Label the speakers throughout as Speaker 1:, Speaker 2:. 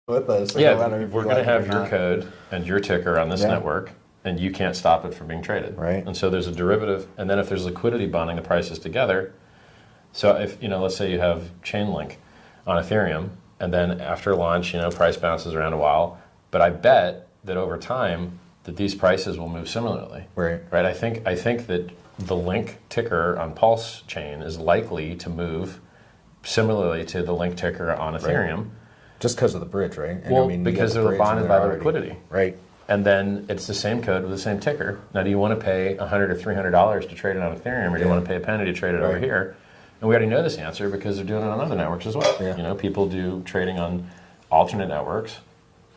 Speaker 1: with us.
Speaker 2: Yeah, we're going to have your code and your ticker on this network, and you can't stop it from being traded.
Speaker 1: Right.
Speaker 2: And so there's a derivative, and then if there's liquidity bonding the prices together, so if, let's say you have Chainlink on Ethereum, and then after launch, price bounces around a while, but I bet that over time that these prices will move similarly.
Speaker 1: Right.
Speaker 2: I think that the Link ticker on Pulsechain is likely to move similarly to the Link ticker on Ethereum.
Speaker 1: Right. Just because of the bridge, right? And
Speaker 2: well, because they're bonded by the liquidity.
Speaker 1: Right.
Speaker 2: And then it's the same code with the same ticker. Now, do you want to pay $100 or $300 to trade it on Ethereum, or do you want to pay a penny to trade it over here? And we already know this answer because they're doing it on other networks as well.
Speaker 1: Yeah.
Speaker 2: People do trading on alternate networks,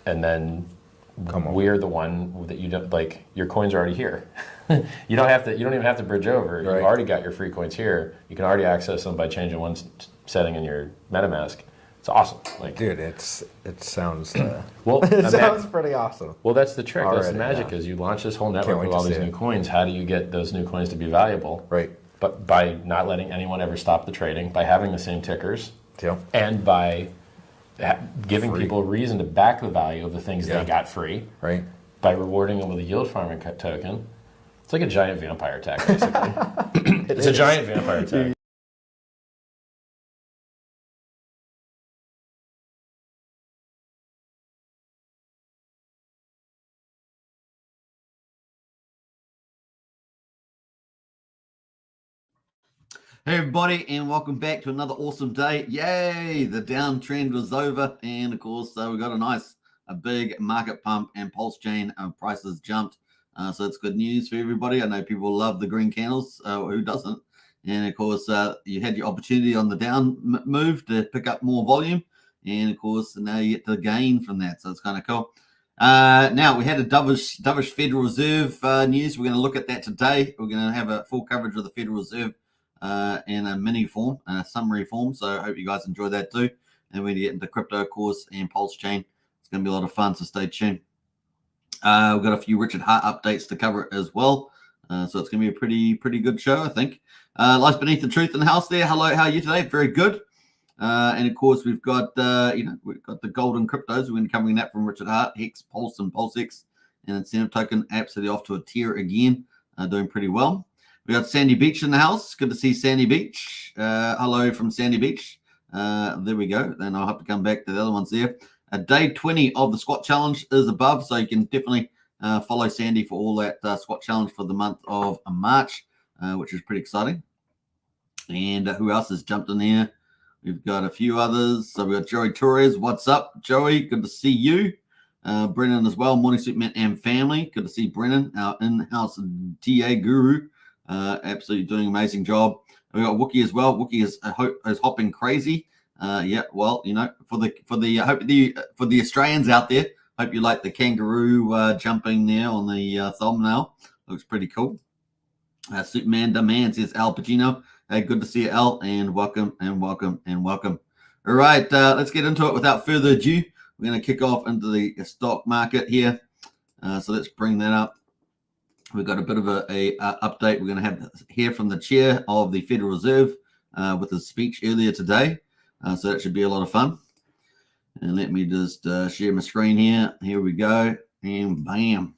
Speaker 2: and then we're the one that you don't like. Your coins are already here. You don't even have to bridge over. Right. You've already got your free coins here. You can already access them by changing one setting in your MetaMask. It's awesome.
Speaker 1: Dude, it sounds
Speaker 2: it
Speaker 1: sounds pretty awesome.
Speaker 2: Well, that's the trick. That's the magic. Is you launch this whole network with all these new coins. How do you get those new coins to be valuable?
Speaker 1: Right.
Speaker 2: But by not letting anyone ever stop the trading, by having the same tickers, and by giving people a reason to back the value of the things they got free.
Speaker 1: Right.
Speaker 2: By rewarding them with a yield farming token. It's like a giant vampire attack, basically. It's a giant vampire attack.
Speaker 3: Hey everybody, and welcome back to another awesome day. Yay! The downtrend was over, and of course we got a big market pump, and Pulsechain prices jumped. So it's good news for everybody. I know people love the green candles. Who doesn't? And of course, you had your opportunity on the down move to pick up more volume, and of course now you get the gain from that. So it's kind of cool. Now we had a Dovish Federal Reserve news. We're going to look at that today. We're going to have a full coverage of the Federal Reserve in a mini form, a summary form. So I hope you guys enjoy that too. And when you get into crypto, of course, and Pulsechain, it's going to be a lot of fun. So stay tuned. We've got a few Richard Hart updates to cover as well. So it's going to be a pretty good show, I think. Life's Beneath the Truth in the house there. Hello, how are you today? Very good. And of course, we've got we've got the golden cryptos. We're going to be covering that from Richard Hart, Hex, Pulse, and PulseX, and Incentive Token absolutely off to a tear again, doing pretty well. We got Sandy Beach in the house. Good to see Sandy Beach. Hello from Sandy Beach. There we go. Then I'll have to come back to the other ones there. Day 20 of the squat challenge is above, so you can definitely follow Sandy for all that squat challenge for the month of March, which is pretty exciting. And who else has jumped in there? We've got a few others. So we've got Joey Torres. What's up, Joey? Good to see you. Brennan as well, Morning Suit Man and family. Good to see Brennan, our in-house TA guru. Absolutely doing an amazing job. We got Wookie as well. Wookie is hopping crazy. Well, for the Australians out there, hope you like the kangaroo jumping there on the thumbnail. Looks pretty cool. Superman Demand says Al Pacino. Hey, good to see you, Al, and welcome and welcome and welcome. All right, let's get into it without further ado. We're going to kick off into the stock market here. So let's bring that up. We've got a bit of a update. We're going to hear from the chair of the Federal Reserve with his speech earlier today. So that should be a lot of fun. And let me just share my screen here. Here we go. And bam.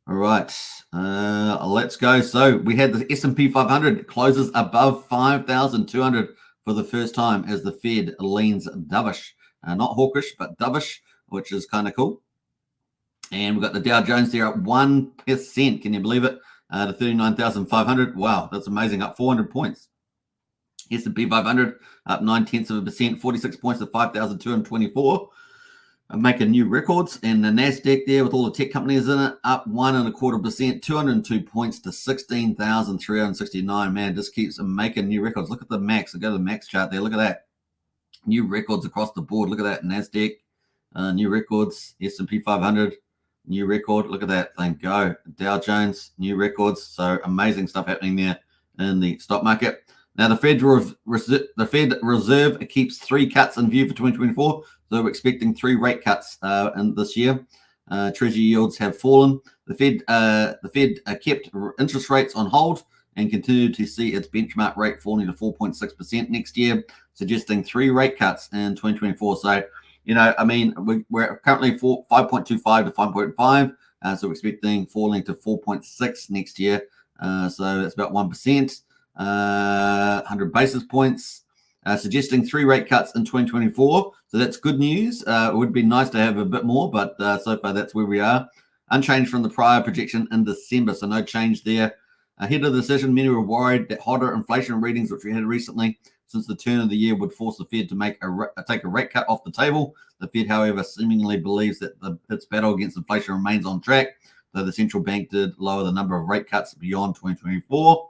Speaker 3: All right. Let's go. So we had the S&P 500 closes above 5,200 for the first time as the Fed leans dovish. Not hawkish, but dovish, which is kind of cool. And we've got the Dow Jones there at 1%. Can you believe it? To 39,500. Wow, that's amazing. Up 400 points. S&P 500 up 0.9%, 46 points to 5,224. Making new records. And the NASDAQ there with all the tech companies in it up 1.25%, 202 points to 16,369. Man, just keeps making new records. Look at the max. I'll go to the max chart there. Look at that. New records across the board. Look at that. NASDAQ, new records. S&P 500. New record. Look at that thing go. Dow Jones, new records. So amazing stuff happening there in the stock market. Now, the Fed Reserve keeps 3 cuts in view for 2024. So we're expecting 3 rate cuts in this year. Treasury yields have fallen. The Fed kept interest rates on hold and continued to see its benchmark rate falling to 4.6% next year, suggesting 3 rate cuts in 2024. So you know, I mean, we're currently 5.25 to 5.5, so we're expecting falling to 4.6 next year. So that's about 1%, 100 basis points, suggesting 3 rate cuts in 2024. So that's good news. It would be nice to have a bit more, but so far that's where we are. Unchanged from the prior projection in December, so no change there. Ahead of the decision, many were worried that hotter inflation readings, which we had recently since the turn of the year, would force the Fed to take a rate cut off the table. The Fed, however, seemingly believes that its battle against inflation remains on track, though the central bank did lower the number of rate cuts beyond 2024.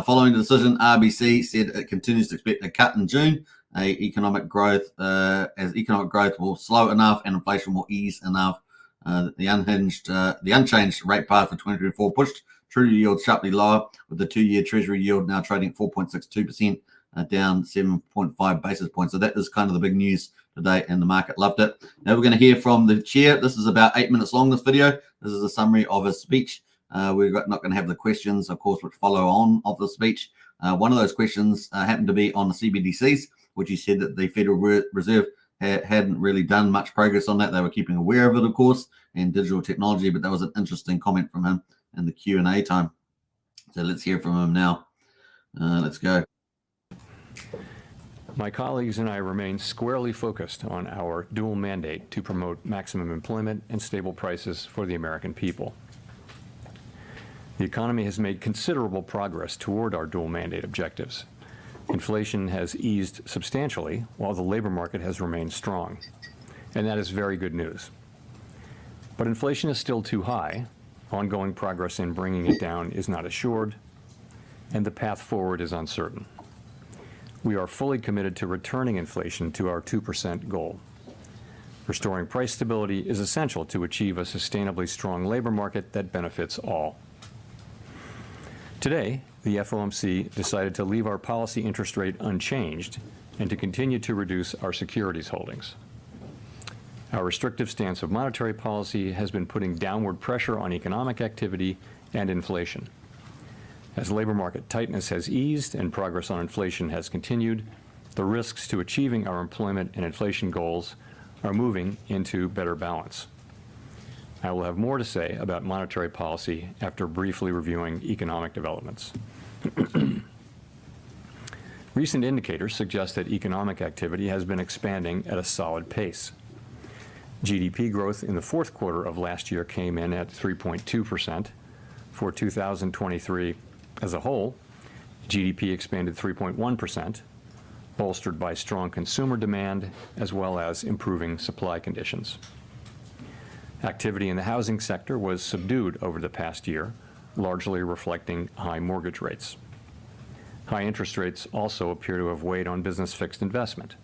Speaker 3: Following the decision, RBC said it continues to expect a cut in June. As economic growth will slow enough and inflation will ease enough. The unchanged rate path for 2024 pushed Treasury yield sharply lower, with the 2-year Treasury yield now trading at 4.62%, down 7.5 basis points. So that is kind of the big news today, and the market loved it. Now we're going to hear from the chair. This is about 8 minutes long, this video. This is a summary of his speech. We're not going to have the questions, of course, which follow on of the speech. One of those questions happened to be on the CBDCs, which he said that the Federal Reserve hadn't really done much progress on that. They were keeping aware of it, of course, and digital technology, but that was an interesting comment from him in the Q&A time. So let's hear from him now. Let's go.
Speaker 4: My colleagues and I remain squarely focused on our dual mandate to promote maximum employment and stable prices for the American people. The economy has made considerable progress toward our dual mandate objectives. Inflation has eased substantially, while the labor market has remained strong, and that is very good news. But inflation is still too high. Ongoing progress in bringing it down is not assured, and the path forward is uncertain. We are fully committed to returning inflation to our 2% goal. Restoring price stability is essential to achieve a sustainably strong labor market that benefits all. Today, the FOMC decided to leave our policy interest rate unchanged and to continue to reduce our securities holdings. Our restrictive stance of monetary policy has been putting downward pressure on economic activity and inflation. As labor market tightness has eased and progress on inflation has continued, the risks to achieving our employment and inflation goals are moving into better balance. I will have more to say about monetary policy after briefly reviewing economic developments. Recent indicators suggest that economic activity has been expanding at a solid pace. GDP growth in the fourth quarter of last year came in at 3.2%. For 2023 as a whole, GDP expanded 3.1%, bolstered by strong consumer demand as well as improving supply conditions. Activity in the housing sector was subdued over the past year, largely reflecting high mortgage rates. High interest rates also appear to have weighed on business fixed investment.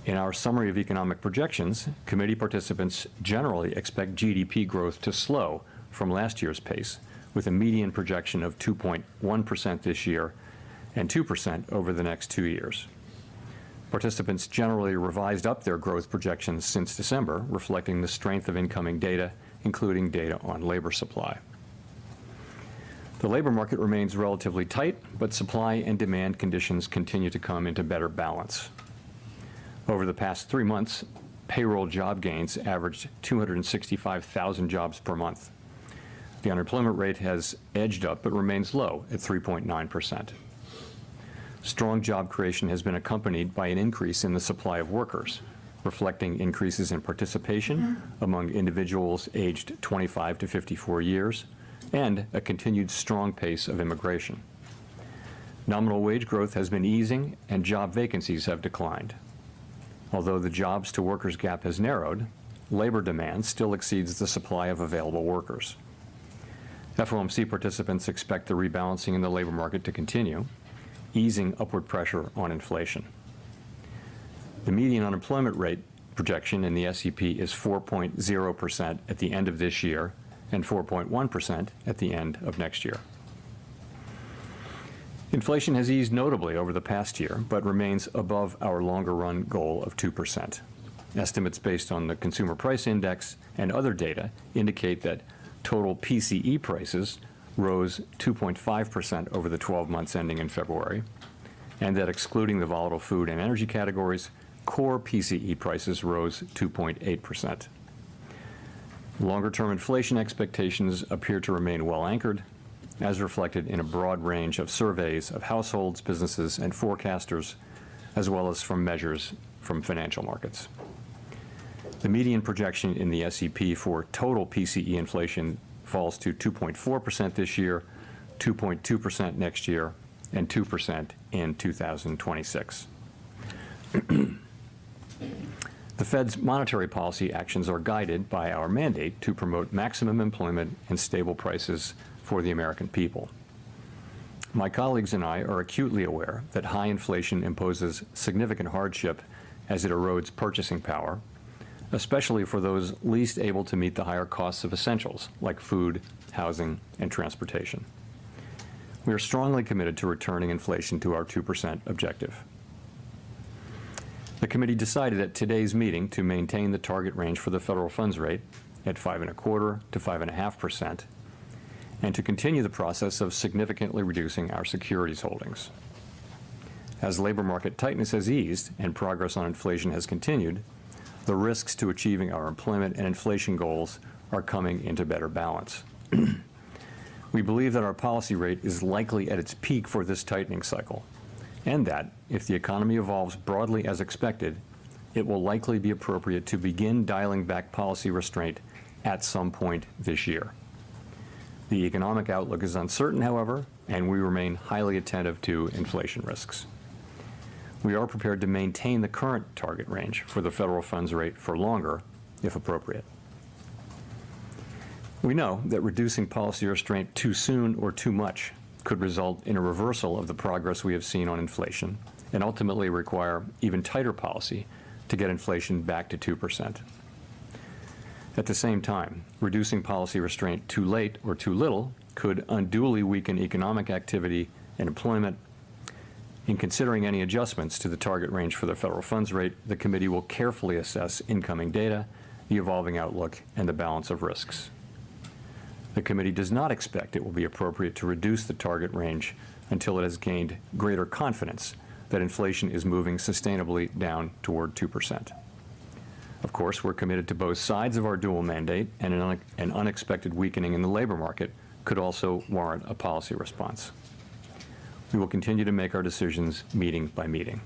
Speaker 4: In our summary of economic projections, committee participants generally expect GDP growth to slow from last year's pace, with a median projection of 2.1% this year and 2% over the next 2 years. Participants generally revised up their growth projections since December, reflecting the strength of incoming data, including data on labor supply. The labor market remains relatively tight, but supply and demand conditions continue to come into better balance. Over the past 3 months, payroll job gains averaged 265,000 jobs per month. The unemployment rate has edged up but remains low at 3.9%. Strong job creation has been accompanied by an increase in the supply of workers, reflecting increases in participation among individuals aged 25 to 54 years, and a continued strong pace of immigration. Nominal wage growth has been easing, and job vacancies have declined. Although the jobs to workers gap has narrowed, labor demand still exceeds the supply of available workers. FOMC participants expect the rebalancing in the labor market to continue, easing upward pressure on inflation. The median unemployment rate projection in the SEP is 4.0% at the end of this year and 4.1% at the end of next year. Inflation has eased notably over the past year, but remains above our longer-run goal of 2%. Estimates based on the Consumer Price Index and other data indicate that total PCE prices rose 2.5% over the 12 months ending in February, and that excluding the volatile food and energy categories, core PCE prices rose 2.8%. Longer-term inflation expectations appear to remain well anchored, as reflected in a broad range of surveys of households, businesses, and forecasters, as well as from measures from financial markets. The median projection in the SEP for total PCE inflation falls to 2.4% this year, 2.2% next year, and 2% in 2026. The Fed's monetary policy actions are guided by our mandate to promote maximum employment and stable prices for the American people. My colleagues and I are acutely aware that high inflation imposes significant hardship as it erodes purchasing power, especially for those least able to meet the higher costs of essentials like food, housing, and transportation. We are strongly committed to returning inflation to our 2% objective. The committee decided at today's meeting to maintain the target range for the federal funds rate at 5.25% to 5.5%, and to continue the process of significantly reducing our securities holdings. As labor market tightness has eased and progress on inflation has continued, the risks to achieving our employment and inflation goals are coming into better balance. We believe that our policy rate is likely at its peak for this tightening cycle, and that, if the economy evolves broadly as expected, it will likely be appropriate to begin dialing back policy restraint at some point this year. The economic outlook is uncertain, however, and we remain highly attentive to inflation risks. We are prepared to maintain the current target range for the federal funds rate for longer, if appropriate. We know that reducing policy restraint too soon or too much could result in a reversal of the progress we have seen on inflation and ultimately require even tighter policy to get inflation back to 2%. At the same time, reducing policy restraint too late or too little could unduly weaken economic activity and employment. In considering any adjustments to the target range for the federal funds rate, the committee will carefully assess incoming data, the evolving outlook, and the balance of risks. The committee does not expect it will be appropriate to reduce the target range until it has gained greater confidence that inflation is moving sustainably down toward 2%. Of course, we're committed to both sides of our dual mandate, and an unexpected weakening in the labor market could also warrant a policy response. We will continue to make our decisions meeting by meeting.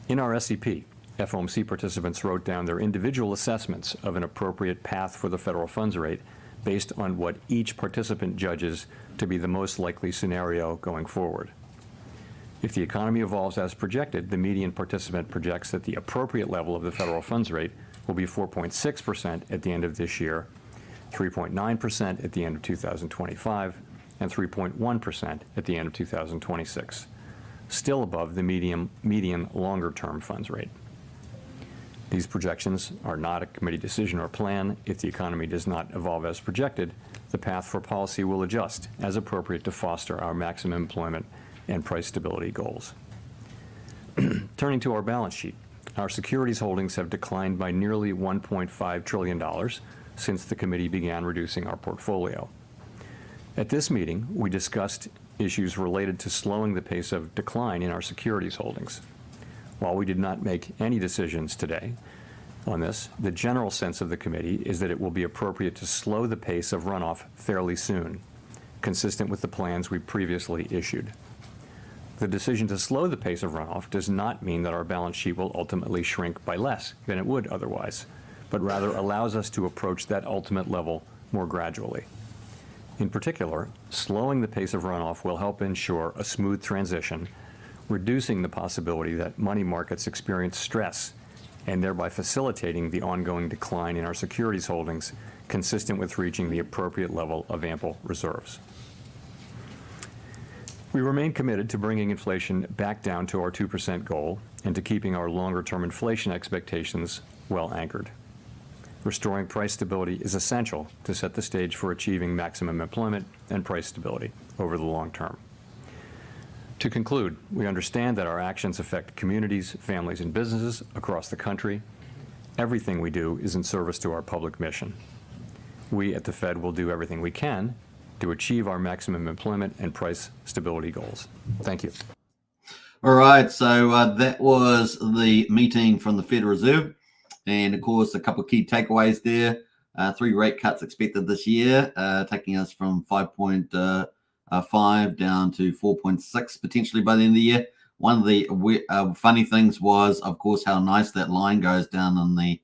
Speaker 4: In our SEP, FOMC participants wrote down their individual assessments of an appropriate path for the federal funds rate based on what each participant judges to be the most likely scenario going forward. If the economy evolves as projected, the median participant projects that the appropriate level of the federal funds rate will be 4.6% at the end of this year, 3.9% at the end of 2025, and 3.1% at the end of 2026, still above the median longer-term funds rate. These projections are not a committee decision or plan. If the economy does not evolve as projected, the path for policy will adjust as appropriate to foster our maximum employment and price stability goals. Turning to our balance sheet, our securities holdings have declined by nearly $1.5 trillion since the committee began reducing our portfolio. At this meeting, we discussed issues related to slowing the pace of decline in our securities holdings. While we did not make any decisions today on this, the general sense of the committee is that it will be appropriate to slow the pace of runoff fairly soon, consistent with the plans we previously issued. The decision to slow the pace of runoff does not mean that our balance sheet will ultimately shrink by less than it would otherwise, but rather allows us to approach that ultimate level more gradually. In particular, slowing the pace of runoff will help ensure a smooth transition, reducing the possibility that money markets experience stress and thereby facilitating the ongoing decline in our securities holdings, consistent with reaching the appropriate level of ample reserves. We remain committed to bringing inflation back down to our 2% goal and to keeping our longer-term inflation expectations well anchored. Restoring price stability is essential to set the stage for achieving maximum employment and price stability over the long term. To conclude, we understand that our actions affect communities, families, and businesses across the country. Everything we do is in service to our public mission. We at the Fed will do everything we can to achieve our maximum employment and price stability goals. Thank you.
Speaker 3: All right, so that was the meeting from the Federal Reserve. And of course, a couple of key takeaways there. 3 rate cuts expected this year, taking us from 5.5 down to 4.6 potentially by the end of the year. One of the funny things was, of course, how nice that line goes down in the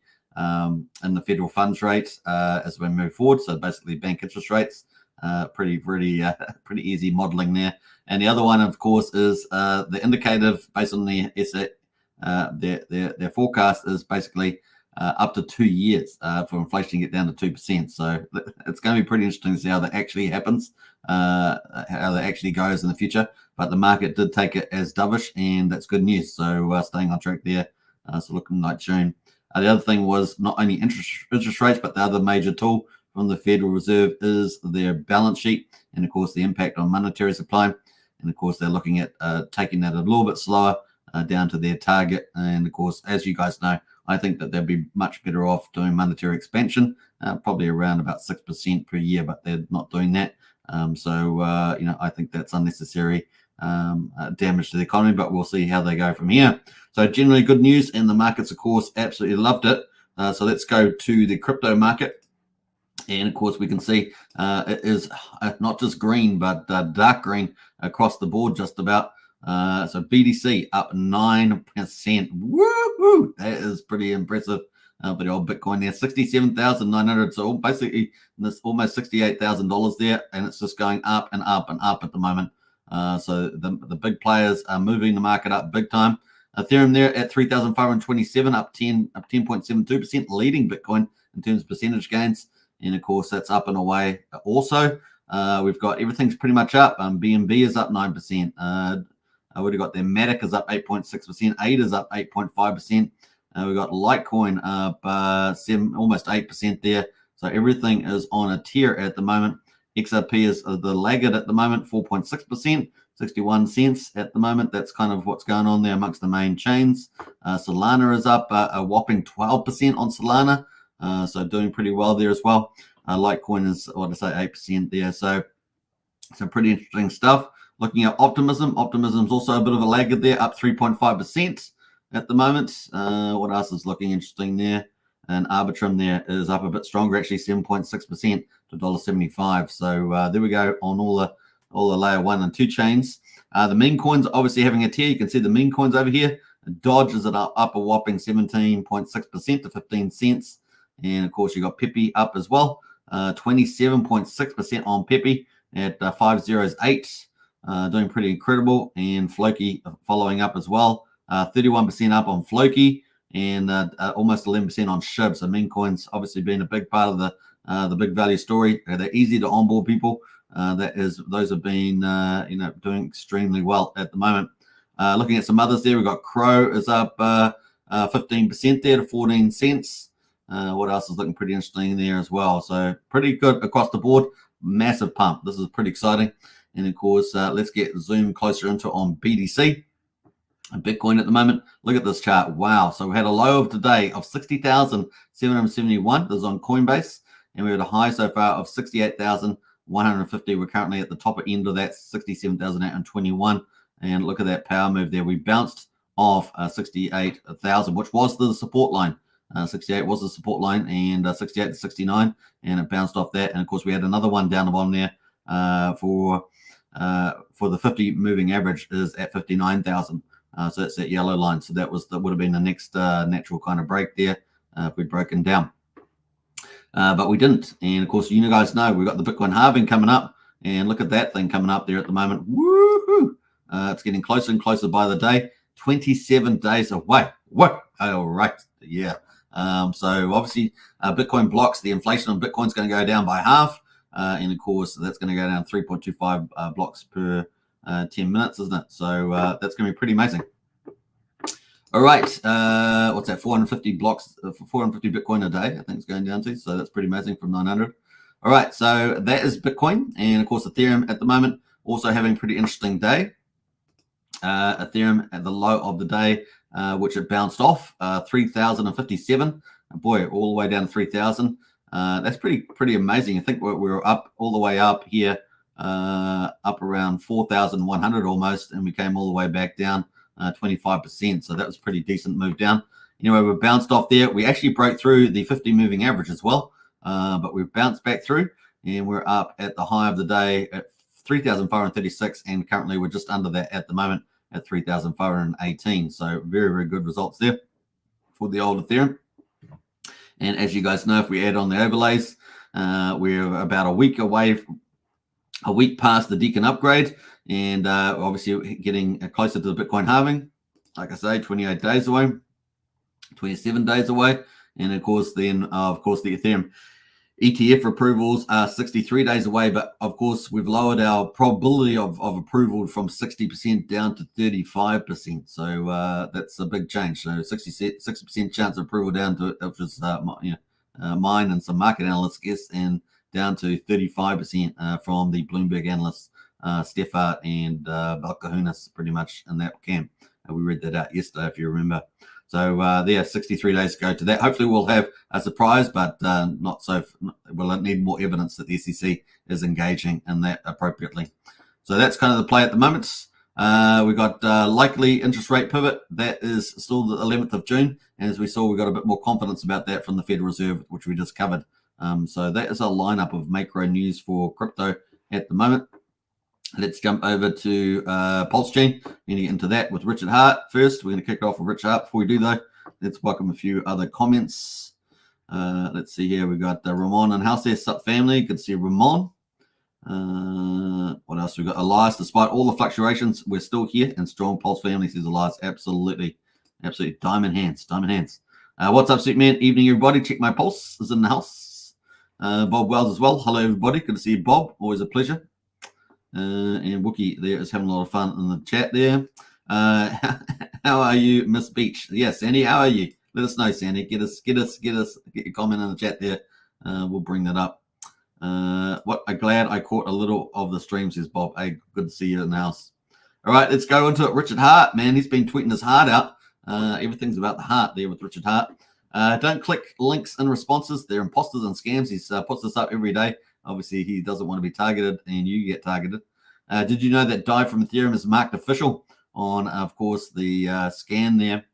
Speaker 3: federal funds rate as we move forward. So basically, bank interest rates, pretty easy modeling there. And the other one, of course, is the indicative based on the their forecast is basically up to 2 years for inflation to get down to 2%. So it's going to be pretty interesting to see how that actually happens, how that actually goes in the future. But the market did take it as dovish, and that's good news. So staying on track there. So looking like June. The other thing was not only interest rates, but the other major tool from the Federal Reserve is their balance sheet, and of course the impact on monetary supply. And of course, they're looking at taking that a little bit slower down to their target. And of course, as you guys know, I think that they'll be much better off doing monetary expansion, probably around about 6% per year, but they're not doing that. I think that's unnecessary damage to the economy, but we'll see how they go from here. So generally good news, and the markets, of course, absolutely loved it. So let's go to the crypto market. And of course, we can see it is not just green, but dark green across the board, just about. So BTC up 9%. Woohoo! That is pretty impressive. But the old Bitcoin there, 67,900. So basically, this almost $68,000 there, and it's just going up and up and up at the moment. So the big players are moving the market up big time. Ethereum there at 3,527, up 10.72%, leading Bitcoin in terms of percentage gains. And of course, that's up and away also. We've got everything's pretty much up. BNB is up 9%. We've got their Matic is up 8.6%. ADA is up 8.5%. We've got Litecoin up almost 8% there. So everything is on a tear at the moment. XRP is the laggard at the moment, 4.6%, 61 cents at the moment. That's kind of what's going on there amongst the main chains. Solana is up a whopping 12% on Solana. So doing pretty well there as well. Litecoin is, 8% there. So some pretty interesting stuff. Looking at Optimism. Optimism's also a bit of a laggard there, up 3.5% at the moment. What else is looking interesting there? And Arbitrum there is up a bit stronger, actually 7.6% to $1.75. So there we go on all the layer 1 and 2 chains. The meme coins are obviously having a tear. You can see the meme coins over here. Dodge is up a whopping 17.6% to 15 cents. And of course, you got Pepe up as well, 27.6% on Pepe at 508, doing pretty incredible. And Floki following up as well, 31% up on Floki, and almost 11% on SHIB. So meme coins obviously being a big part of the big value story. They're easy to onboard people. Those have been doing extremely well at the moment. Looking at some others there, we've got Crow is up 15% there to 14 cents. What else is looking pretty interesting there as well? So pretty good across the board. Massive pump. This is pretty exciting. And of course, let's zoom closer into on BTC. Bitcoin at the moment. Look at this chart. Wow. So we had a low of today of 60,771. This is on Coinbase. And we had a high so far of 68,150. We're currently at the top end of that, 67,821. And look at that power move there. We bounced off 68,000, which was the support line. 68 was the support line, and 68 to 69, and it bounced off that. And of course, we had another one down the bottom there for the 50 moving average is at 59,000. So that's that yellow line. So that would have been the next natural kind of break there if we'd broken down. But we didn't. And of course, you guys know we've got the Bitcoin halving coming up, and look at that thing coming up there at the moment. Woohoo! It's getting closer and closer by the day. 27 days away. What? All right. Yeah. So obviously, Bitcoin blocks. The inflation on Bitcoin is going to go down by half. And of course, that's going to go down 3.25 blocks per 10 minutes, isn't it? So that's going to be pretty amazing. All right. What's that? 450 blocks, 450 Bitcoin a day, I think it's going down to. So that's pretty amazing from 900. All right. So that is Bitcoin. And of course, Ethereum at the moment also having a pretty interesting day. Ethereum at the low of the day, which it bounced off 3,057. Boy, all the way down to 3,000. That's pretty amazing. I think we're up all the way up here, up around 4,100 almost, and we came all the way back down 25%. So that was a pretty decent move down. Anyway, we bounced off there. We actually broke through the 50 moving average as well, but we've bounced back through, and we're up at the high of the day at 3,536, and currently we're just under that at the moment at 3,518. So very, very good results there for the old Ethereum. And as you guys know, if we add on the overlays, we're about a week past the Deacon upgrade, and obviously getting closer to the Bitcoin halving. Like I say, 28 days away, 27 days away, and of course then the Ethereum ETF approvals are 63 days away. But of course we've lowered our probability of approval from 60% down to 35%. So that's a big change. So 60% chance of approval down to, which is mine and some market analysts guess, and down to 35% from the Bloomberg analysts Stefan and Balkahunas, pretty much in that camp. We read that out yesterday, if you remember. So there, 63 days to go to that. Hopefully we'll have a surprise, but not so. We'll need more evidence that the SEC is engaging in that appropriately. So that's kind of the play at the moment. We got likely interest rate pivot. That is still the 11th of June. And as we saw, we got a bit more confidence about that from the Federal Reserve, which we just covered. So that is a lineup of macro news for crypto at the moment. Let's jump over to Pulsechain. We're going to get into that with Richard Hart first. We're going to kick it off with Richard Hart. Before we do, though, let's welcome a few other comments. Let's see here. We've got Ramon and House there. Sup, family. Good to see Ramon. What else? We've got Elias. Despite all the fluctuations, we're still here and strong. Pulse family, says Elias. Absolutely. Absolutely. Diamond hands. Diamond hands. What's up, Superman? Evening, everybody. Check my pulse is in the house. Bob Wells as well. Hello, everybody. Good to see you, Bob. Always a pleasure. And Wookie there is having a lot of fun in the chat there. How are you, Miss Beach? Yes, Sandy, how are you? Let us know, Sandy. Get your comment in the chat there. We'll bring that up. I'm glad I caught a little of the stream, says Bob. Hey, good to see you in the house. All right, let's go into it. Richard Hart, man, he's been tweeting his heart out. Everything's about the heart there with Richard Hart. Don't click links and responses. They're imposters and scams. He puts this up every day. Obviously, he doesn't want to be targeted, and you get targeted. Did you know that DAI from Ethereum is marked official on, of course, the scan there,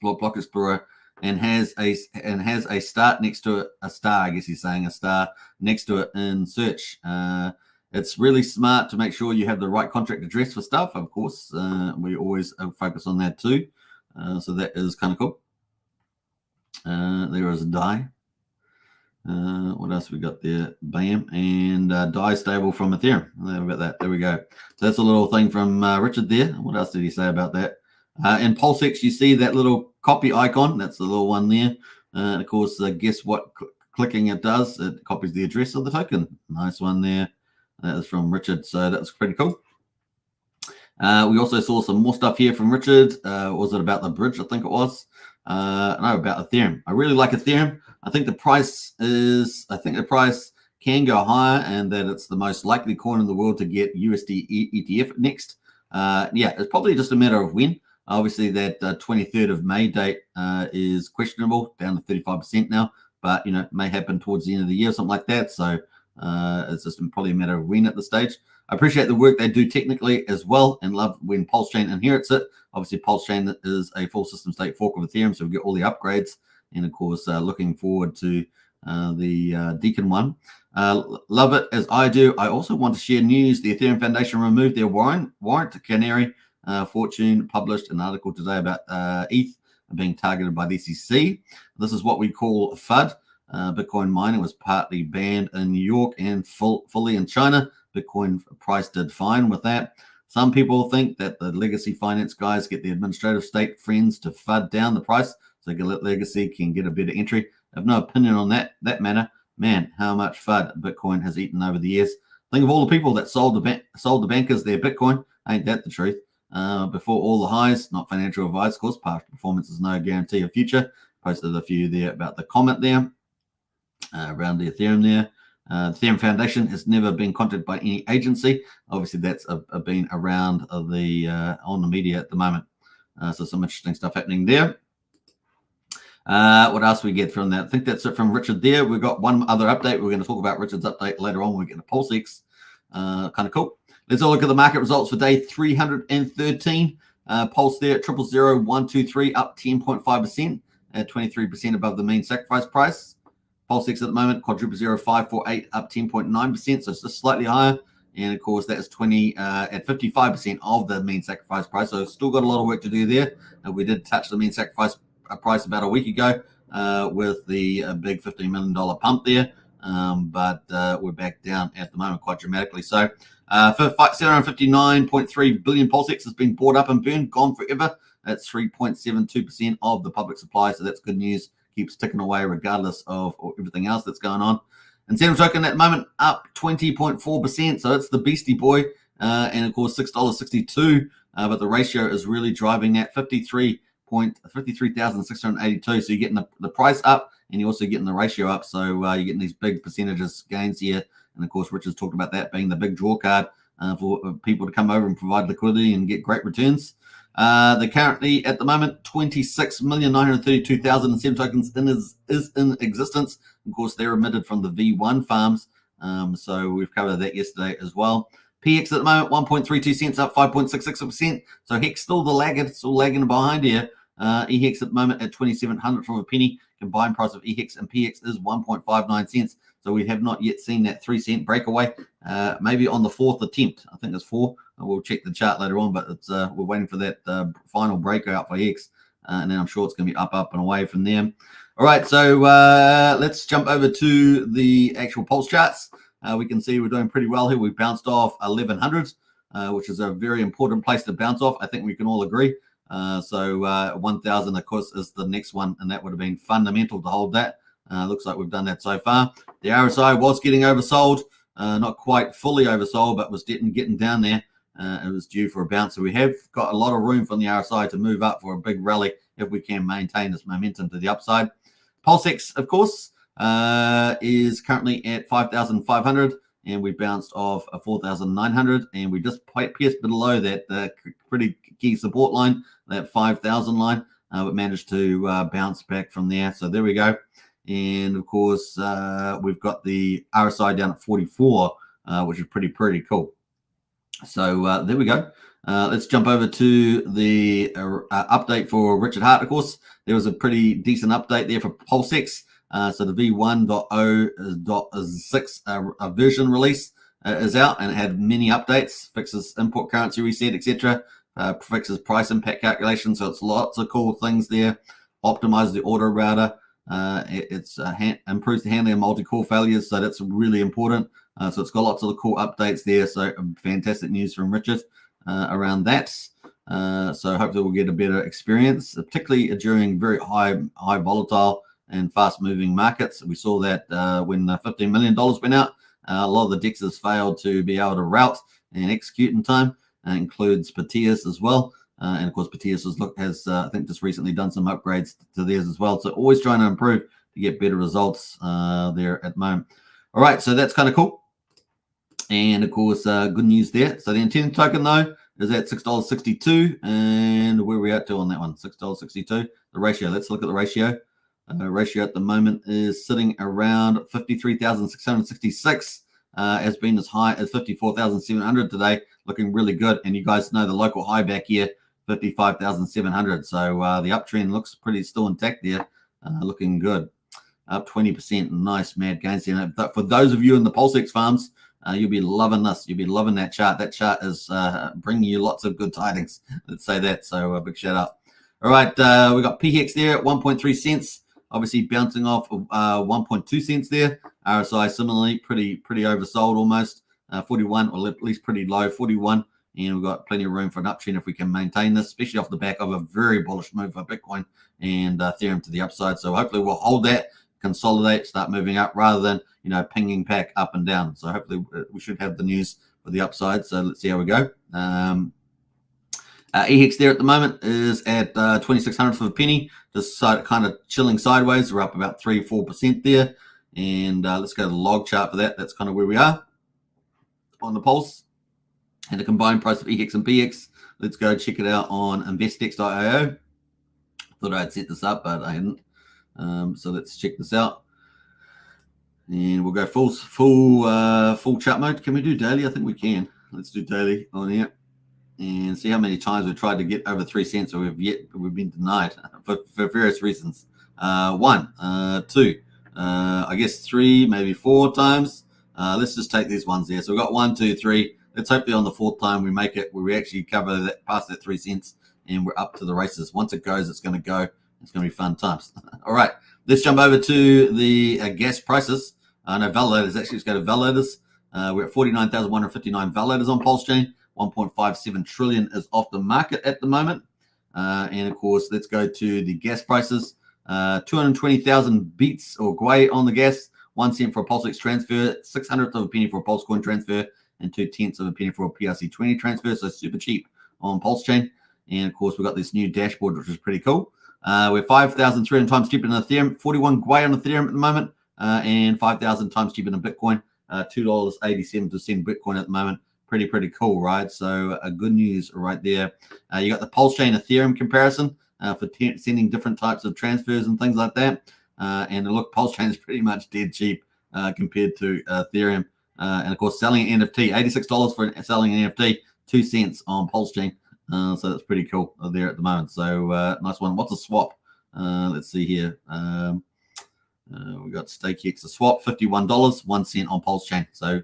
Speaker 3: Block Explorer, and has a star next to it, a star, I guess he's saying a star next to it in search. It's really smart to make sure you have the right contract address for stuff. Of course, we always focus on that too. So that is kind of cool. There is a DAI. What else we got there? Bam. And DAI stable from Ethereum. How about that? There we go. So that's a little thing from Richard there. What else did he say about that? In Pulsex, you see that little copy icon. That's the little one there. And of course, guess what clicking it does? It copies the address of the token. Nice one there. That is from Richard. So that's pretty cool. We also saw some more stuff here from Richard. Was it about the bridge? I think it was. No, about Ethereum. I really like Ethereum. I think the price can go higher, and that it's the most likely coin in the world to get USD ETF next. Yeah, it's probably just a matter of when. Obviously, that 23rd of May date is questionable, down to 35% now, but may happen towards the end of the year or something like that. So it's just probably a matter of when at this stage. I appreciate the work they do technically as well, and love when Pulsechain inherits it. Obviously, Pulsechain is a full system state fork of Ethereum, so we get all the upgrades. And of course, looking forward to the Deacon one. Love it as I do. I also want to share news. The Ethereum Foundation removed their warrant to Canary. Fortune published an article today about ETH being targeted by the SEC. This is what we call FUD. Bitcoin mining was partly banned in New York and fully in China. Bitcoin price did fine with that. Some people think that the legacy finance guys get the administrative state friends to FUD down the price so legacy can get a better entry. I have no opinion on that matter. Man, how much FUD Bitcoin has eaten over the years. Think of all the people that sold the bankers their Bitcoin. Ain't that the truth? Before all the highs, not financial advice, of course. Past performance is no guarantee of future. Posted a few there about the comment there around the Ethereum there. The Ethereum Foundation has never been contacted by any agency. Obviously, that's been around on the media at the moment. So some interesting stuff happening there. What else we get from that? I think that's it from Richard there. We've got one other update. We're going to talk about Richard's update later on when we get to Pulsex. Kind of cool. Let's all look at the market results for day 313. Pulse there at 000123 up 10.5% at 23% above the mean sacrifice price. Pulsex at the moment, quadruple 0548 up 10.9%, so it's just slightly higher. And of course, that is 20 at 55% of the mean sacrifice price. So still got a lot of work to do there. We did touch the mean sacrifice price about a week ago with the big $15 million pump there. But we're back down at the moment quite dramatically. So for 759.3 billion Pulsex has been bought up and burned, gone forever. That's 3.72% of the public supply. So that's good news. Keeps ticking away regardless of everything else that's going on. Incentive token at the moment up 20.4%. So it's the beastie boy. And of course, $6.62. But the ratio is really driving that 53,682. So you're getting the price up and you're also getting the ratio up. So you're getting these big percentages gains here. And of course, Richard's talked about that being the big draw card for people to come over and provide liquidity and get great returns. They're currently at the moment 26,932,000 incentive tokens is in existence. Of course, they're emitted from the V1 farms. So we've covered that yesterday as well. PX at the moment 1.32 cents up 5.66%. So Hex still the laggard, still lagging behind here. EHEX at the moment at 2,700 from a penny. Combined price of EHEX and PX is 1.59 cents. So we have not yet seen that 3 cent breakaway. Maybe on the fourth attempt. I think it's 4. We'll check the chart later on, but it's we're waiting for that final breakout for Hex. And then I'm sure it's going to be up and away from there. All right, so let's jump over to the actual pulse charts. We can see we're doing pretty well here. We bounced off 1100, which is a very important place to bounce off. I think we can all agree. So 1000, of course, is the next one, and that would have been fundamental to hold that. Looks like we've done that so far. The RSI was getting oversold, not quite fully oversold, but was getting down there. It was due for a bounce. So we have got a lot of room from the RSI to move up for a big rally if we can maintain this momentum to the upside. Pulsex, of course, is currently at 5,500, and we bounced off 4,900, and we just pierced below that pretty key support line, that 5,000 line. We managed to bounce back from there. So there we go. And of course, we've got the RSI down at 44, which is pretty cool. So there we go. Let's jump over to the update for Richard Hart. Of course, there was a pretty decent update there for Pulsex. So the V1.0.6 version release is out, and it had many updates, fixes import currency reset, etc. Fixes price impact calculation. So it's lots of cool things there. Optimizes the auto router. It's improves the handling of multi-core failures. So that's really important. So it's got lots of the cool updates there. So fantastic news from Richard around that. So hopefully we'll get a better experience, particularly during very high volatile and fast-moving markets. We saw that when $15 million went out, a lot of the dexes failed to be able to route and execute in time. Includes Patias as well. And of course, Patias has I think, just recently done some upgrades to theirs as well. So always trying to improve to get better results there at the moment. All right, so that's kind of cool. And of course, good news there. So the incentive token, though, is at $6.62. And where are we at to on that one? $6.62. The ratio, let's look at the ratio. Ratio at the moment is sitting around 53,666. Has been as high as 54,700 today, looking really good. And you guys know the local high back here, 55,700. So the uptrend looks pretty still intact there, looking good. Up 20%, nice mad gains there. For those of you in the Pulsex farms, you'll be loving this. You'll be loving that chart. That chart is bringing you lots of good tidings. Let's say that. So a big shout out. All right, we got PHEX there at 1.3 cents. Obviously bouncing off 1.2 cents there. RSI similarly pretty oversold almost. 41, or at least pretty low, 41. And we've got plenty of room for an uptrend if we can maintain this, especially off the back of a very bullish move for Bitcoin and Ethereum to the upside. So hopefully we'll hold that, consolidate, start moving up rather than, pinging back up and down. So hopefully we should have the news for the upside. So let's see how we go. EHEX there at the moment is at 2,600 for a penny, just kind of chilling sideways. We're up about 3-4% there. And let's go to the log chart for that. That's kind of where we are on the pulse. And the combined price of EHEX and PX. Let's go check it out on investex.io. Thought I'd set this up, but I hadn't. So let's check this out. And we'll go full chart mode. Can we do daily? I think we can. Let's do daily on here. and see how many times we've tried to get over 3 cents, or we've been denied for various reasons. 1, 2, I guess 3, maybe 4 times. Let's just take these ones there. So we've got 1, 2, 3. Let's hope that on the 4th time we make it, where we actually cover that past that 3 cents, and we're up to the races. Once it goes, it's going to go. It's going to be fun times. All right, let's jump over to the gas prices. No, validators. Actually, let's go to validators. We're at 49,159 validators on Pulsechain. 1.57 trillion is off the market at the moment. And of course, let's go to the gas prices. 220,000 beats or gwei on the gas. 1 cent for a Pulsex transfer. 600th of a penny for a Pulsecoin transfer. And 2/10 of a penny for a PRC20 transfer. So super cheap on Pulsechain. And of course, we've got this new dashboard, which is pretty cool. We're 5,300 times cheaper than Ethereum. 41 gwei on Ethereum at the moment. And 5,000 times cheaper than Bitcoin. $2.87 to send Bitcoin at the moment. Pretty cool, right? So good news right there. You got the Pulsechain Ethereum comparison for sending different types of transfers and things like that. And look, Pulsechain is pretty much dead cheap compared to Ethereum. And of course, selling an NFT, $86 for selling an NFT, 2 cents on Pulsechain. So that's pretty cool there at the moment. So nice one. What's a swap? Let's see here. We got StakeX, a swap, $51, 1 cent on Pulsechain. So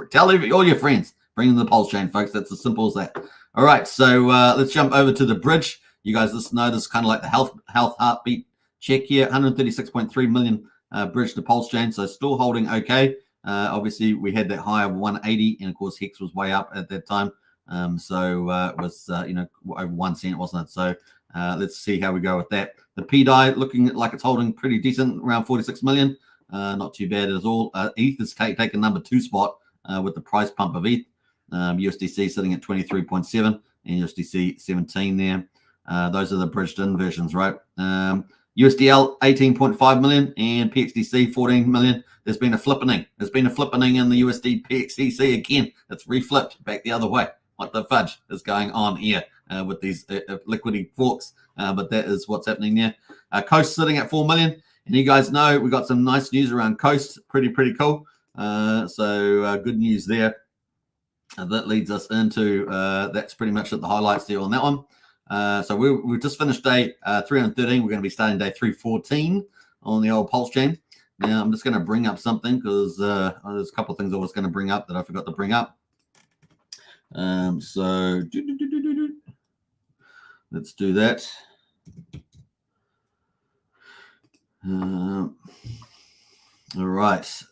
Speaker 3: tell all your friends, bring them the Pulsechain, folks. That's as simple as that. All right, so let's jump over to the bridge. You guys, just know this is kind of like the health heartbeat check here. 136.3 million bridge to Pulsechain, so still holding okay. Obviously, we had that high of 180, and of course, Hex was way up at that time. So it was over 1 cent, wasn't it? So let's see how we go with that. The PDI looking like it's holding pretty decent, around 46 million. Not too bad at all. ETH is taking number 2 spot with the price pump of ETH. USDC sitting at 23.7 and USDC 17 there. Those are the bridged in versions, right? USDL 18.5 million and PXDC 14 million. There's been a flippening. There's been a flippening in the USD PXDC again. It's reflipped back the other way. What the fudge is going on here with these liquidity forks? But that is what's happening there. Coast sitting at 4 million. And you guys know we got some nice news around Coast. Pretty cool. So good news there. That leads us into that's pretty much at the highlights there on that one. So we've just finished day 313. We're going to be starting day 314 on the old Pulsechain. Now I'm just going to bring up something because there's a couple of things I was going to bring up that I forgot to bring up. So let's do that. All right.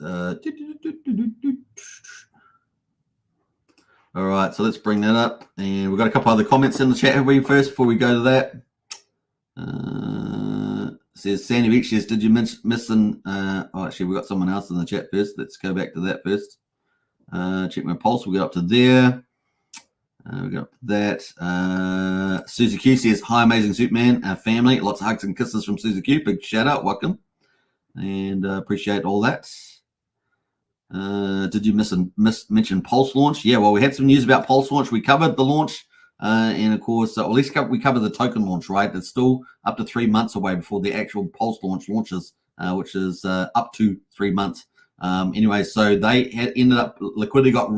Speaker 3: All right, so let's bring that up. And we've got a couple other comments in the chat first before we go to that. Says Sandy Beach says, did you miss actually, we've got someone else in the chat first. Let's go back to that first. Check my pulse. We'll get up to there. We got up to that. Suzy Q says, hi, Amazing Superman family. Lots of hugs and kisses from Suzy Q. Big shout out. Welcome. And appreciate all that. Did you mention Pulse launch? Yeah, well, we had some news about Pulse launch. We covered the launch. And of course, at least we covered the token launch, right? It's still up to 3 months away before the actual Pulse launch launches, which is up to 3 months. Anyway, so they had ended up, liquidity got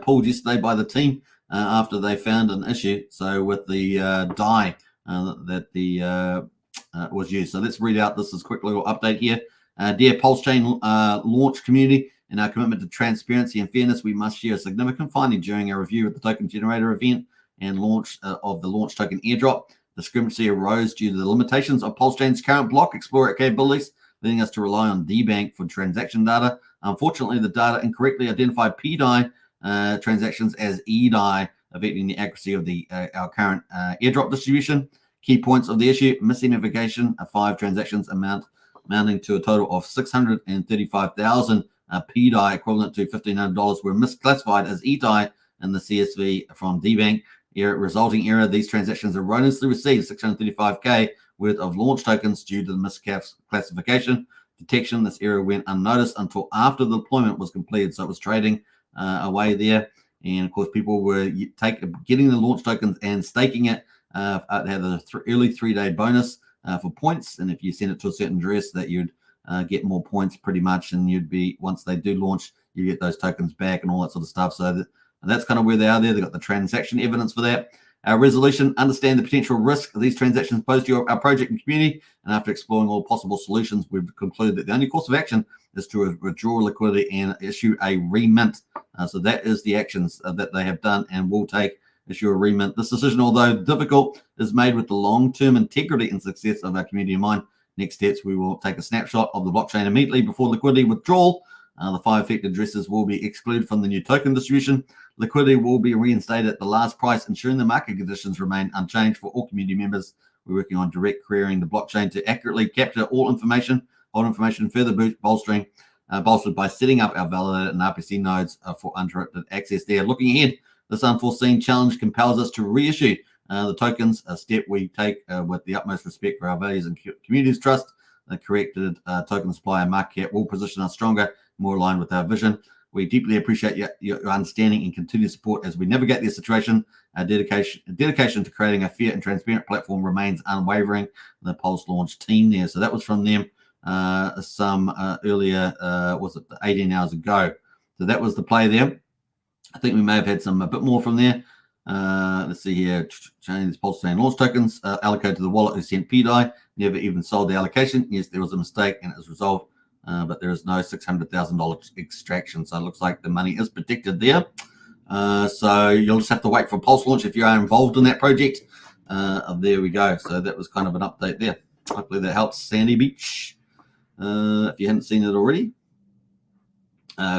Speaker 3: pulled yesterday by the team after they found an issue. So with the DAI that was used. So let's read out this is a quick little update here. Dear Pulsechain launch community, in our commitment to transparency and fairness, we must share a significant finding during our review of the token generator event and launch of the launch token airdrop. Discrepancy arose due to the limitations of Pulsechain's current block explorer capabilities, leading us to rely on DBank for transaction data. Unfortunately, the data incorrectly identified PDI transactions as EDI, affecting the accuracy of our current airdrop distribution. Key points of the issue: misidentification of 5 transactions amounting to a total of 635,000 PDI, equivalent to $1,500, were misclassified as EDI in the CSV from DBank. Resulting error: these transactions erroneously received 635K worth of launch tokens due to the misclassification. Detection: this error went unnoticed until after the deployment was completed, so it was trading away there. And of course, people were getting the launch tokens and staking it. Had an early 3-day bonus for points, and if you send it to a certain address, that you'd get more points pretty much, and you'd be, once they do launch, you get those tokens back and all that sort of stuff. So And that's kind of where they are there. They've got the transaction evidence for that. Resolution, understand the potential risk these transactions pose to our project and community. And after exploring all possible solutions, we've concluded that the only course of action is to withdraw liquidity and issue a remint. So that is the actions that they have done and will take, issue a remint. This decision, although difficult, is made with the long-term integrity and success of our community in mind. Next steps, we will take a snapshot of the blockchain immediately before liquidity withdrawal. The 5 affected addresses will be excluded from the new token distribution. Liquidity will be reinstated at the last price, ensuring the market conditions remain unchanged for all community members. We're working on direct querying the blockchain to accurately capture all information, further bolstered by setting up our validated and RPC nodes for uninterrupted access there. Looking ahead, this unforeseen challenge compels us to reissue the tokens, a step we take with the utmost respect for our values and community's trust. The corrected token supply and market cap will position us stronger, more aligned with our vision. We deeply appreciate your understanding and continued support as we navigate this situation. Our dedication to creating a fair and transparent platform remains unwavering. The Pulse launch team there. So that was from them earlier, was it 18 hours ago? So that was the play there. I think we may have had a bit more from there. Let's see here. Change Pulsechain launch tokens allocated to the wallet who sent PDI. Never even sold the allocation. Yes, there was a mistake and it was resolved. But there is no $600,000 extraction. So it looks like the money is protected there. So you'll just have to wait for Pulse launch if you are involved in that project. There we go. So that was kind of an update there. Hopefully that helps, Sandy Beach. If you hadn't seen it already.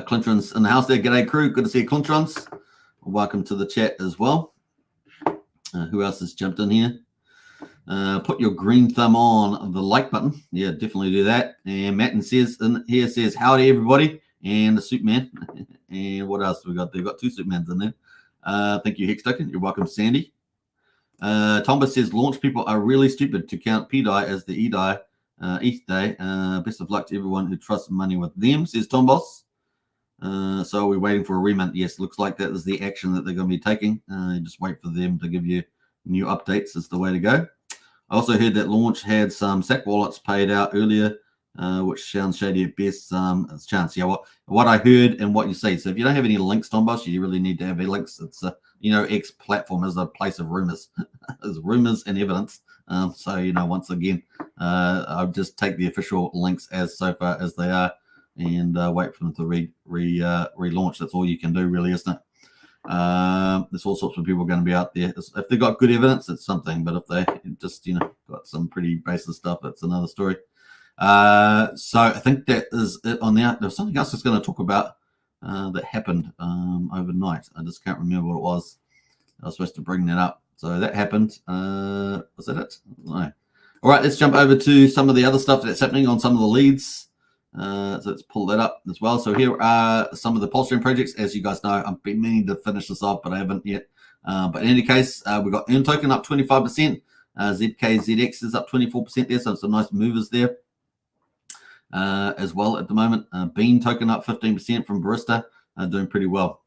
Speaker 3: Clinton's in the house there. G'day, crew. Good to see you, Clinton's. Welcome to the chat as well. Who else has jumped in here? Put your green thumb on the like button. Yeah, definitely do that. And Matt says in here says howdy everybody, and the Superman. And what else have we got? They've got 2 Supermans in there. Thank you, Hex Token. You're welcome, Sandy. Tomba says launch people are really stupid to count PDI as the ETH day. Best of luck to everyone who trusts money with them, says Tombos. So we're waiting for a remount. Yes, looks like that is the action that they're going to be taking. Just wait for them to give you new updates is the way to go. I also heard that launch had some SAC wallets paid out earlier, which sounds shady at best. It's chance. Yeah, what I heard and what you see. So if you don't have any links, Tombos, you really need to have any links. It's X platform is a place of rumors. There's rumors and evidence. So once again, I'll just take the official links as so far as they are, and wait for them to relaunch. That's all you can do, really, isn't it? There's all sorts of people going to be out there. If they've got good evidence, it's something. But if they just, got some pretty baseless stuff, it's another story. So I think that is it on that. There's something else I was going to talk about that happened overnight. I just can't remember what it was. I was supposed to bring that up. So that happened. Was that it? No. All right, let's jump over to some of the other stuff that's happening on some of the leads. So let's pull that up as well. So here are some of the Pulsechain projects. As you guys know, I've been meaning to finish this off, but I haven't yet. But in any case, we've got Earn Token up 25%. ZKZX is up 24% there, so some nice movers there as well at the moment. Bean Token up 15% from Barista, doing pretty well.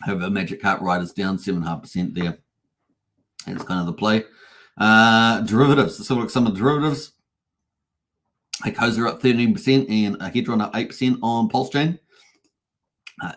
Speaker 3: However, Magic Carp Rider's down 7.5% there. That's kind of the play. Derivatives. Let's look at some of the derivatives. Icosa up 13% and Hedron up 8% on Pulsechain.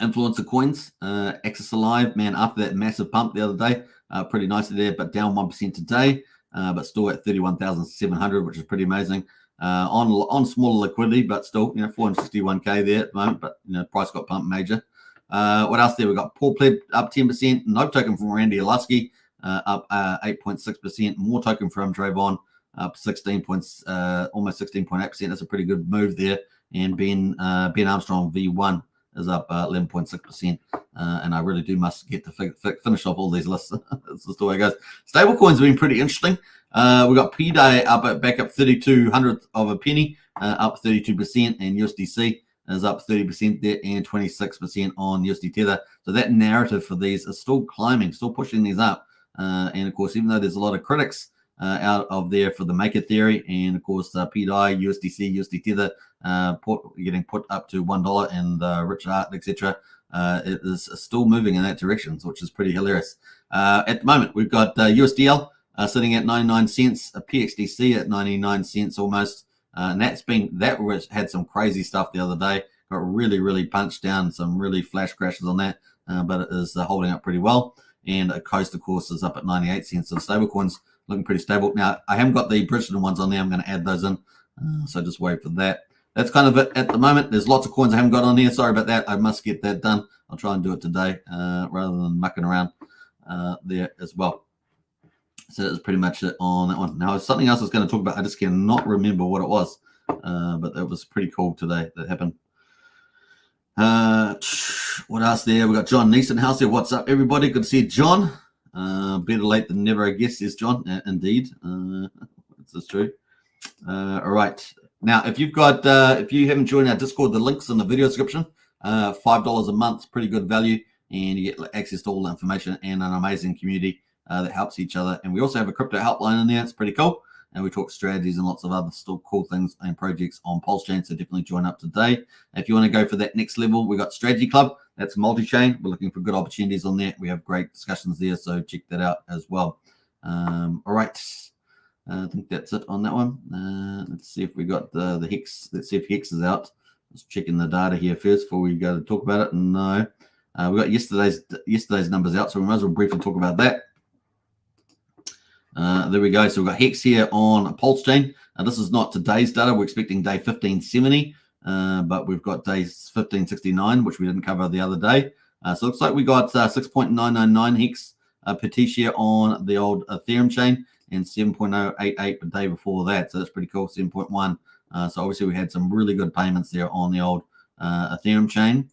Speaker 3: Influencer coins, Axis Alive, man, after that massive pump the other day, pretty nicely there, but down 1% today, but still at 31,700, which is pretty amazing. On smaller liquidity, but still, 461k there at the moment, but price got pumped major. What else there? We got Paul Pleb up 10%, no token from Randy Olusky, up 8.6%, more token from Dravon, up 16 points, almost 16.8%. That's a pretty good move there. And Ben Armstrong V1 is up 11.6%. And I really do must get to finish off all these lists. That's just the way it goes. Stablecoins have been pretty interesting. We got P-Day back up 3200th of a penny, up 32%, and USDC is up 30% there and 26% on USD Tether. So that narrative for these is still climbing, still pushing these up. And of course, even though there's a lot of critics out of there for the maker theory, and of course PDI, USDC, USD Tether getting put up to $1 and Rich Art, etc. It is still moving in that direction, which is pretty hilarious. At the moment, we've got USDL sitting at 99 cents, a PXDC at 99 cents almost, and that had some crazy stuff the other day. Got really punched down, some really flash crashes on that. but it is holding up pretty well. And Coast, of course, is up at 98 cents. So stablecoins looking pretty stable. Now, I haven't got the Bridgeton ones on there. I'm going to add those in. So just wait for that. That's kind of it at the moment. There's lots of coins I haven't got on here. Sorry about that. I must get that done. I'll try and do it today rather than mucking around there as well. So that's pretty much it on that one. Now, something else I was going to talk about. I just cannot remember what it was, but it was pretty cool today that happened. What else there? We got John Neeson House here. What's up, everybody? Good to see you, John. Better late than never, I guess, says John. Indeed. This is true. All right. Now, if you've got, if you haven't joined our Discord, the link's in the video description. $5 a month, pretty good value, and you get access to all the information and an amazing community that helps each other. And we also have a crypto helpline in there. It's pretty cool. And we talk strategies and lots of other still cool things and projects on Pulsechain. So definitely join up today. If you want to go for that next level, we got Strategy Club. That's multi-chain. We're looking for good opportunities on there. We have great discussions there, so check that out as well. All right. I think that's it on that one. Let's see if we got the Hex. Let's see if Hex is out. Just checking the data here first before we go to talk about it. No, we got yesterday's numbers out, so we might as well briefly talk about that. There we go. So we've got Hex here on Pulsechain. This is not today's data. We're expecting day 1570, but we've got day 1569, which we didn't cover the other day. So it looks like we got 6.999 Hex per T-share on the old Ethereum chain, and 7.088 the day before that. So that's pretty cool, 7.1. So obviously we had some really good payments there on the old Ethereum chain.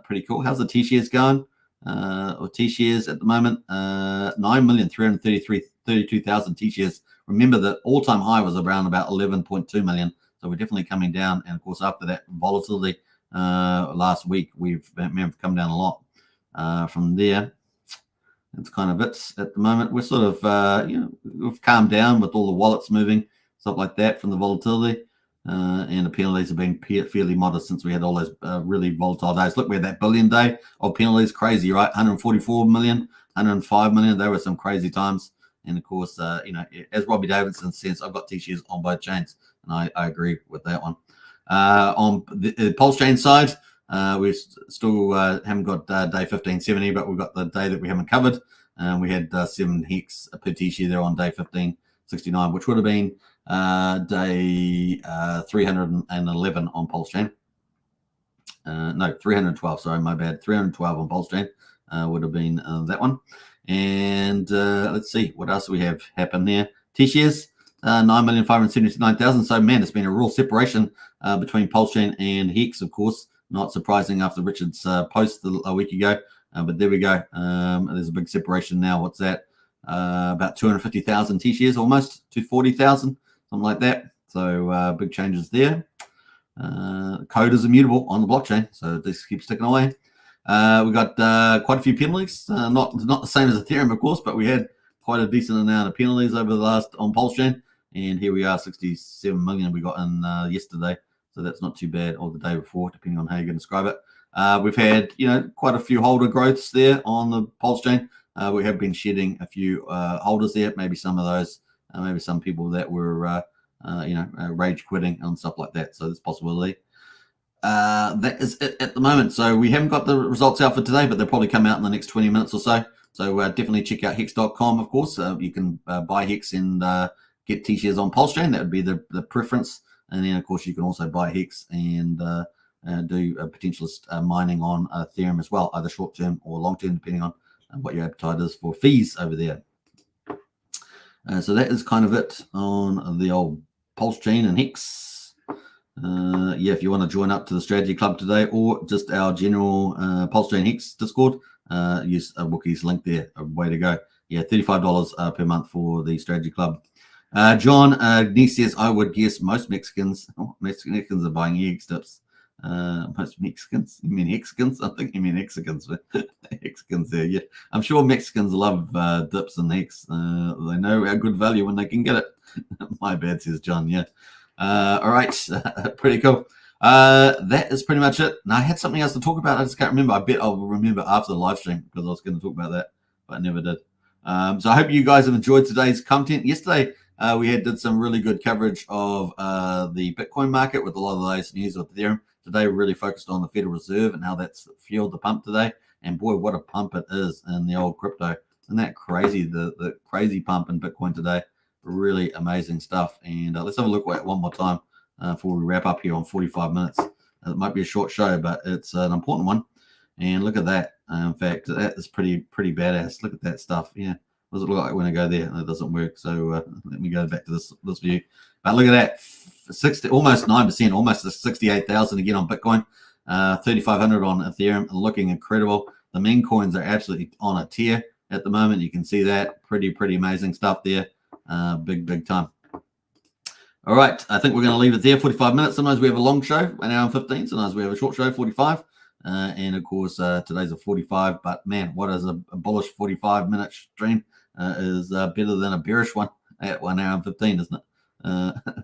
Speaker 3: Pretty cool. How's the T-shares going? Or T-shares at the moment, 9,332,000 T-shares. Remember that all-time high was around about 11.2 million. So we're definitely coming down. And of course, after that volatility last week, we've come down a lot from there. That's kind of it at the moment. We're sort of, we've calmed down with all the wallets moving, stuff like that from the volatility. And the penalties have been fairly modest since we had all those really volatile days. Look, we had that billion day of penalties. Crazy, right? 144 million, 105 million. They were some crazy times. And of course, as Robbie Davidson says, I've got T-shares on both chains. And I agree with that one. On the Pulsechain side, we still haven't got day 1570, but we've got the day that we haven't covered. We had 7 Hex per T-share there on day 1569, which would have been day 311 on Pulsechain. No, 312. Sorry, my bad. 312 on Pulsechain would have been that one. And let's see what else we have happen here. T-shares, 9,579,000. So man, it's been a real separation between Pulsechain and Hex, of course. Not surprising after Richard's post a week ago, but there we go. There's a big separation now. What's that? About 250,000 T-shares, almost 240,000, something like that. So big changes there. Code is immutable on the blockchain, so this keeps ticking away. We got quite a few penalties. Not the same as Ethereum, of course, but we had quite a decent amount of penalties over the last on Pulsechain. And here we are, 67 million we got in yesterday. So that's not too bad, or the day before, depending on how you're going to describe it. We've had, quite a few holder growths there on the Pulsechain. We have been shedding a few holders there. Maybe some of those, maybe some people that were, rage quitting and stuff like that. So there's possibility. That is it at the moment. So we haven't got the results out for today, but they'll probably come out in the next 20 minutes or so. So definitely check out hex.com, of course. You can buy Hex and get T-shares on Pulsechain. That would be the preference. And then, of course, you can also buy Hex and do potential mining on Ethereum as well, either short-term or long-term, depending on what your appetite is for fees over there. So that is kind of it on the old Pulsechain and Hex. If you want to join up to the Strategy Club today or just our general Pulsechain Hex Discord, use Wookie's link there. Way to go. Yeah, $35 per month for the Strategy Club. John Nee says, I would guess most Mexicans are buying egg tips. Most Mexicans? You mean Hexicans? I think you mean Hexicans. Hexicans there, yeah. I'm sure Mexicans love dips and Hex. They know a good value when they can get it. My bad, says John, yeah. All right, pretty cool. That is pretty much it. Now, I had something else to talk about. I just can't remember. I bet I'll remember after the live stream because I was going to talk about that, but I never did. So I hope you guys have enjoyed today's content. Yesterday, we did some really good coverage of the Bitcoin market with a lot of those news with Ethereum. Today, we're really focused on the Federal Reserve and how that's fueled the pump today. And boy, what a pump it is in the old crypto. Isn't that crazy? The crazy pump in Bitcoin today. Really amazing stuff. And let's have a look at it one more time before we wrap up here on 45 minutes. It might be a short show, but it's an important one. And look at that. In fact, that is pretty badass. Look at that stuff. Yeah. What does it look like when I go there? It doesn't work. So let me go back to this view. But look at that. 60, almost 9%, almost 68,000 again on Bitcoin. 3,500 on Ethereum. Looking incredible. The meme coins are absolutely on a tear at the moment. You can see that. Pretty amazing stuff there. Big time. All right. I think we're going to leave it there. 45 minutes. Sometimes we have a long show, 1 hour and 15. Sometimes we have a short show, 45. And of course, today's a 45. But man, what is a bullish 45-minute stream is better than a bearish one at 1 hour and 15, isn't it?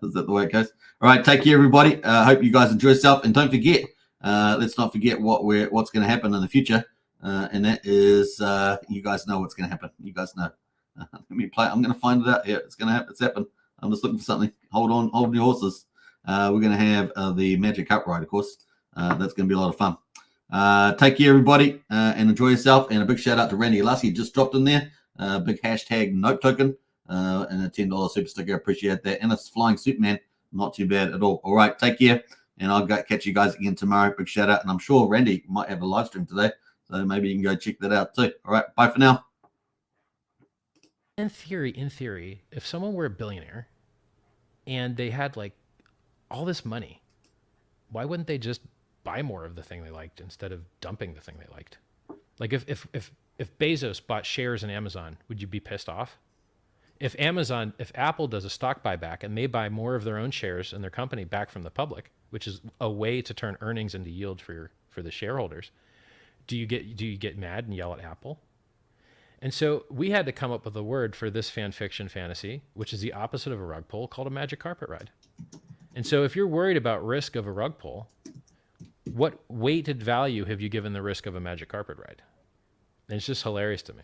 Speaker 3: Is that the way it goes? All right. Take care, everybody. Hope you guys enjoy yourself. And don't forget, let's not forget what's going to happen in the future. And that is, you guys know what's going to happen. You guys know. Let me play. I'm going to find it out here. It's going to happen. It's happened. I'm just looking for something. Hold your horses. We're going to have the Magic Cup ride, of course. That's going to be a lot of fun. Take care, everybody, and enjoy yourself. And a big shout out to Randy Lassie, just dropped in there. Big hashtag note token and a $10 super sticker. Appreciate that. And it's Flying Superman. Not too bad at all. All right, take care. And I'll catch you guys again tomorrow. Big shout out. And I'm sure Randy might have a live stream today. So maybe you can go check that out too. All right, bye for now.
Speaker 5: In theory, if someone were a billionaire and they had like all this money, why wouldn't they just buy more of the thing they liked instead of dumping the thing they liked? Like if Bezos bought shares in Amazon, would you be pissed off? If Apple does a stock buyback and they buy more of their own shares in their company back from the public, which is a way to turn earnings into yield for the shareholders, do you get mad and yell at Apple? And so we had to come up with a word for this fan fiction fantasy, which is the opposite of a rug pull, called a magic carpet ride. And so if you're worried about risk of a rug pull, what weighted value have you given the risk of a magic carpet ride? And it's just hilarious to me.